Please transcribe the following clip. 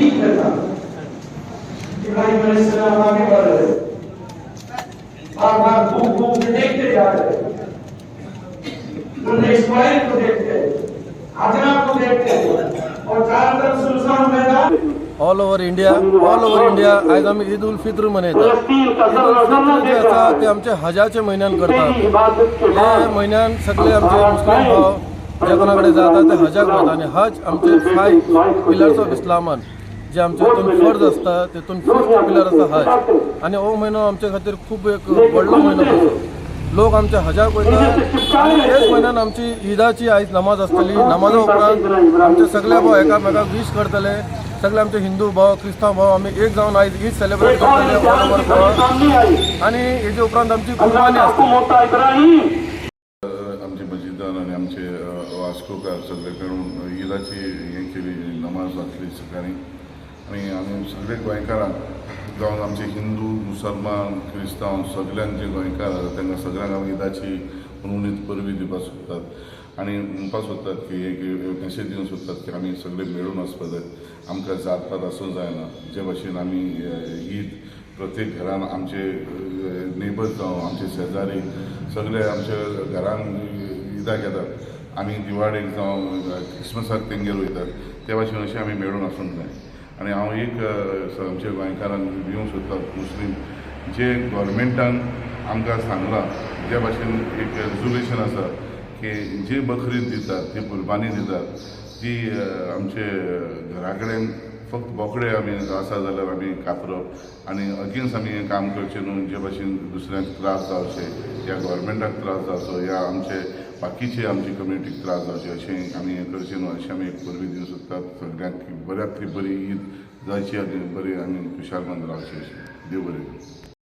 सीख लेता। इब्राहिम अलैहिस्सलाम आगे बढ़ रहे, बार-बार घूम-घूम के देखते जा रहे, उन्होंने इस्माइल को देखते, हाजरा को देखते, और चारों तरफ सुनसान मैदान। ऑल ओव्हर इंडिया आज आम्ही ईद उल फित्र मनयतात। ईद उल फित्र जे आसा ते आमचे हजाचे म्हयन्यान करतात। हे म्हयन्यान सगळे आमचे मुस्लिम भाव जे कोणाकडे जातात ते हजाक वतात आणि हज आमचे 5 पिलर्स ऑफ इस्लामान जे आमचे हितून फर्ज आसता तेतून 5th पिलर आसा हज। आणि हो म्हयनो आमचे खातीर खूब एक व्हडलो म्हयनो कसो। लोक आमचे हजाक वयतात आणि तेच म्हयन्यान आमची ईदाची आयज नमाज आसतली। नमाजा उपरांत आमचे सगळे भाव एकामेकाक विश करतले। सगळे आमचे हिंदू भाव क्रिस्तांव भाव आमी एक जावन आयज ईद सेलिब्रेट करतले ऑल ओव्हर गोवा। आणि हेजे उपरांत आमची कुर्बानी आसतली। आमचे मस्जिदान आणि आमचे वास्कोकार सगळे मेळून ईदाची हे केली नमाज जातली सकाळी। आणि आमी सगळे गोंयकारांक जावन आमचे हिंदू मुसलमान क्रिस्तांव सगळ्यांचे गोंयकार तांकां सगळ्यांक आमी ईदाची मनवणीत परबी दिवपाक सोदतात। आणि म्हणपाक सोदतात की एक मॅसेज दिवंक सोदतात की आमी सगळे मेळून वचपाक जाय। आमकां जातपात आसूंक जायना। जे भाशेन आमी ईद प्रत्येक घरान आमचे नेबर्स जावं आमचे शेजारी सगळे आमच्या घरान ईदाक येतात। आमी दिवाळेक जावं क्रिसमसाक तेंगेर वयतात। त्या भाशेन अशें आमी मेळून आसूंक जाय। आणि हांव एक आमच्या गोंयकारांक दिवंक सोदता मुस्लीम जे गव्हर्मेंटान आमकां सांगलां ज्या भाशेन एक रेजोल्यूशन आसा की जे बकरीद दितात ती कुर्बानी दितात ती आमचे घरा कडेन फक्त बोकडे आमी आसा जाल्यार आमी कातरप आणि अगेन्स्ट आमी हें काम करचें न्हू जे भाशेन दुसऱ्यांक त्रास जावचे या गव्हर्मेंटाक त्रास जावचो या आमचे बाकीचे आमची कम्युनिटीक त्रास जावचे अशें आमी हें करचें न्हू अशें आमी एक परबी दिवंक सोदतात। सगळ्यांक बऱ्यांतली बरी ईद जायची आनी बरी आमी खुशालमंद रावची अशें देव बरें करूं।